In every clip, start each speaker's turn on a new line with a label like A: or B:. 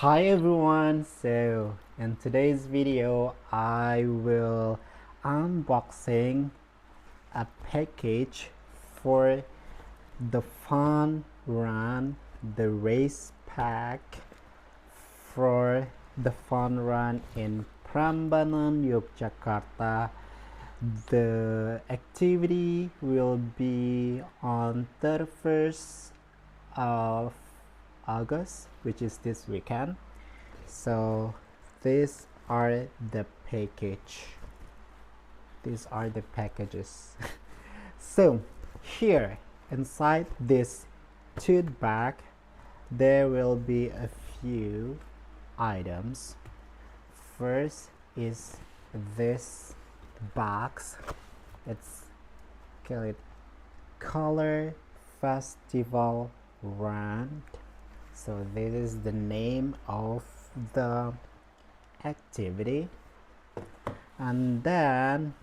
A: Hi everyone, so in today's video I will unboxing a package for the fun run, the race pack for the fun run in Prambanan, Yogyakarta. The activity will be on 31st of August, which is this weekend. So these are the package. These are the packages. So here inside this tote bag there will be a few items. First is this box. Let's call it Color Festival Run. So this is the name of the activity, and then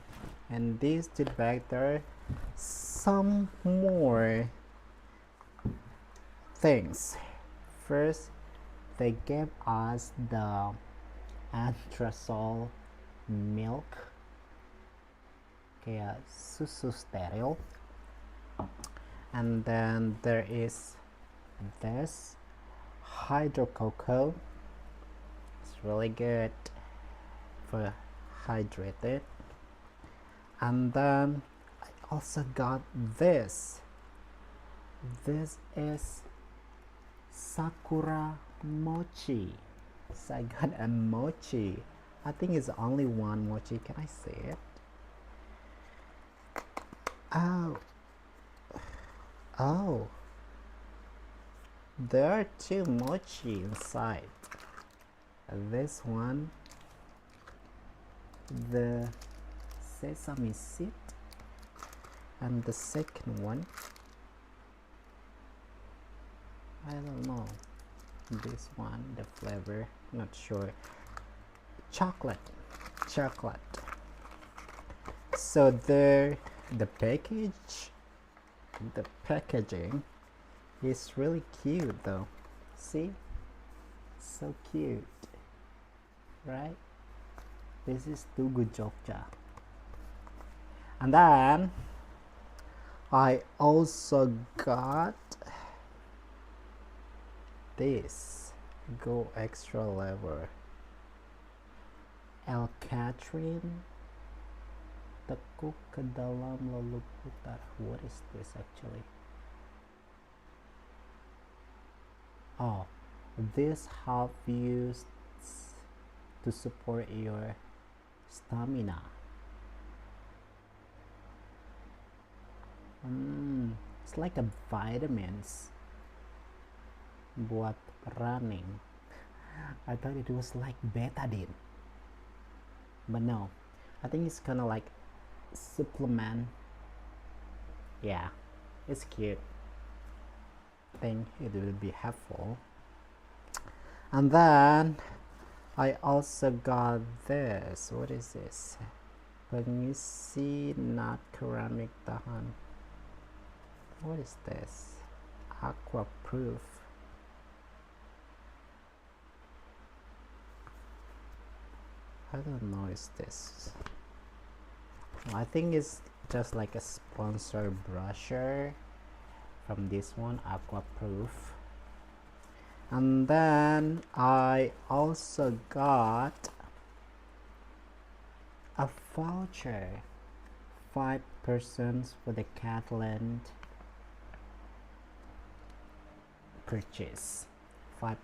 A: in this bag there are some more things. First, they gave us the anthracol milk, kayak susu steril, and then there is this hydro cocoa. It's really good for hydrated. And then I also got this. This is sakura mochi. So I got a mochi. I think it's only one mochi. Can I see it? Oh, there are two mochi inside. This one, the sesame seed, and the second one, I don't know, this one, the flavor, not sure. Chocolate. So the packaging is really cute though. See, so cute, right? This is Tugu Jogja. And then I also got this Go Extra Level El Catherine tekuk ke dalam lalu putar. What is this actually? Oh, this help you to support your stamina. It's like a vitamins buat running. I thought it was like betadine, but no, I think it's kind of like supplement. Yeah, it's cute. I think it will be helpful. And then I also got this. What is this? Pengisi not ceramic tahan. What is this? Aqua proof. I don't know. Is this? I think it's just like a sponsor brochure from this one, Aqua proof. And then I also got a voucher, 5 persons for the Catalan purchase. 5%.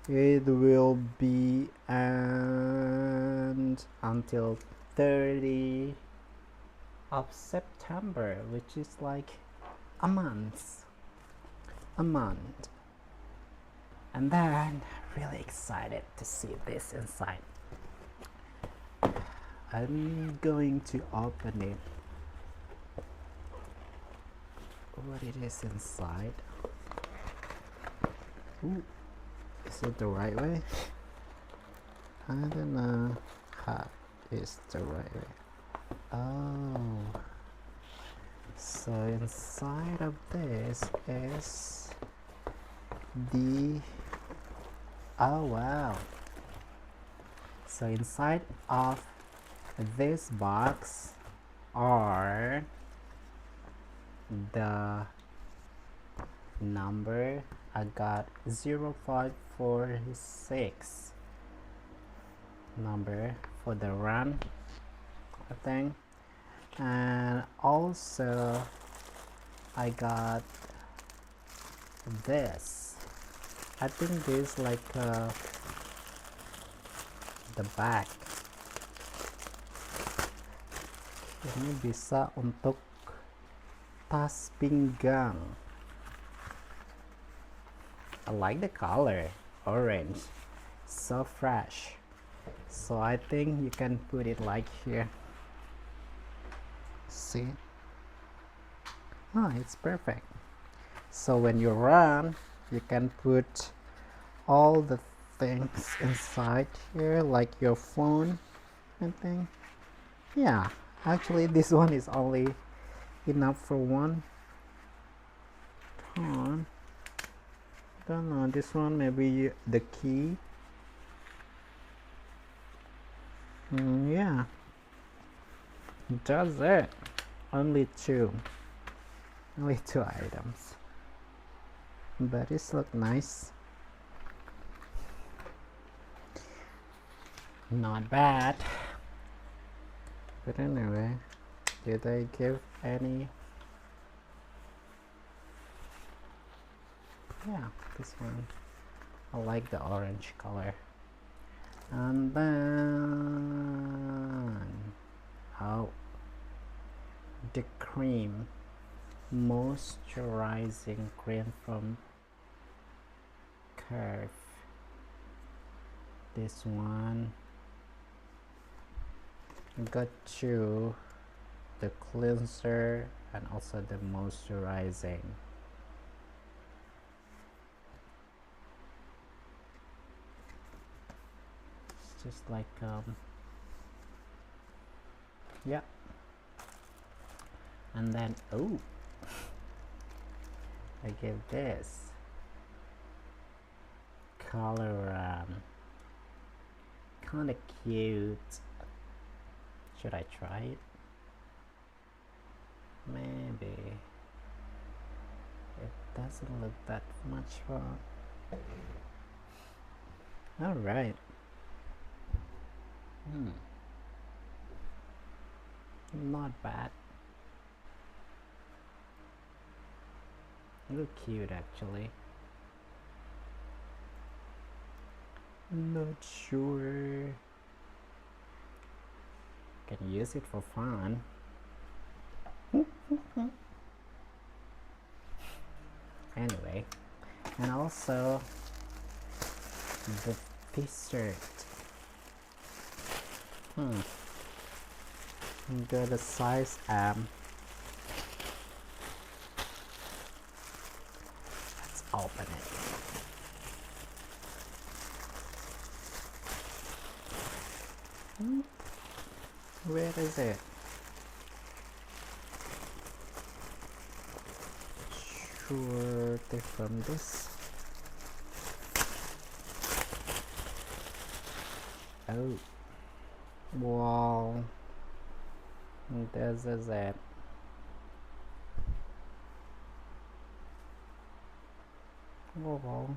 A: It will be and until 30 of September, which is like a month. And then really excited to see this inside. I'm going to open it. What it is inside. Ooh, is it the right way? I don't know how is the right way. Oh, so inside of this is the Oh wow. So inside of this box are the number. I got 0546 number for the run, I think. And also I got this. I think this like the back. Ini bisa untuk tas pinggang. I like the color, orange, so fresh. So I think you can put it like here. See? Oh, it's perfect. So when you run, you can put all the things inside here, like your phone and thing. Yeah, actually this one is only enough for one ton. Don't know, this one maybe the key. Yeah, that's it. Only two items, but it look nice. Not bad. But anyway, did they give any? Yeah, this one. I like the orange color. And then, oh, the cream, moisturizing cream from Curve. This one. Got two, the cleanser and also the moisturizing. It's just like yeah. And then oh, I give this color kind of cute. Should I try it? Maybe. It doesn't look that much fun. Alright. Not bad. Look cute actually. Not sure. Can use it for fun. Anyway, and also the t-shirt. Got a size M. Let's open it. Where is it? Sure, take from this. Oh, wow, this is it. Oh,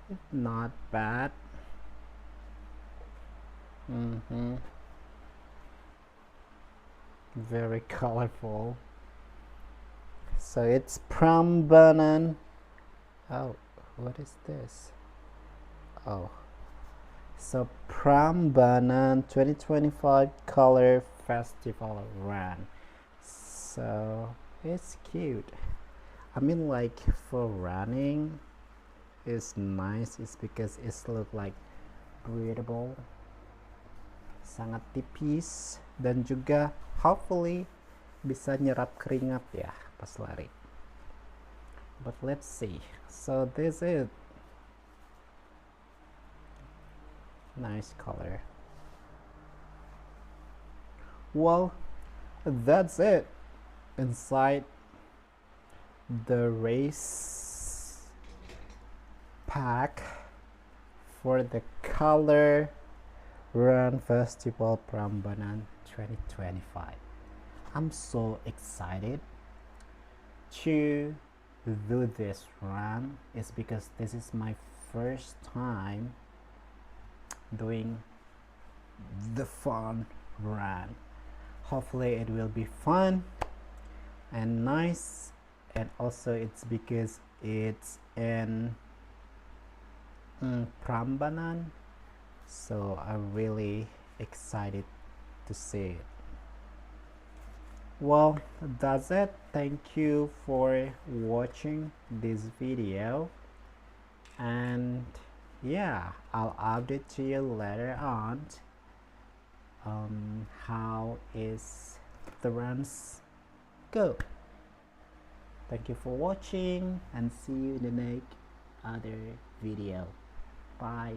A: it's not bad. Very colorful. So it's Prambanan. Oh, what is this? Oh, so Prambanan 2025 Color Festival Run. So it's cute. I mean, like for running, it's nice. It's because it's look like breathable, sangat tipis, dan juga hopefully bisa nyerap keringat ya pas lari. But let's see. So this is nice color. Well, that's it inside the race pack. for the Color Run Festival Prambanan 2025. I'm so excited to do this run. It's because this is my first time doing the fun run. Hopefully it will be fun and nice, and also it's because it's in Prambanan, so I'm really excited to see it. Well, that's it. Thank you for watching this video, and yeah, I'll update to you later on how is the runs go. Thank you for watching, and see you in the next other video. Bye.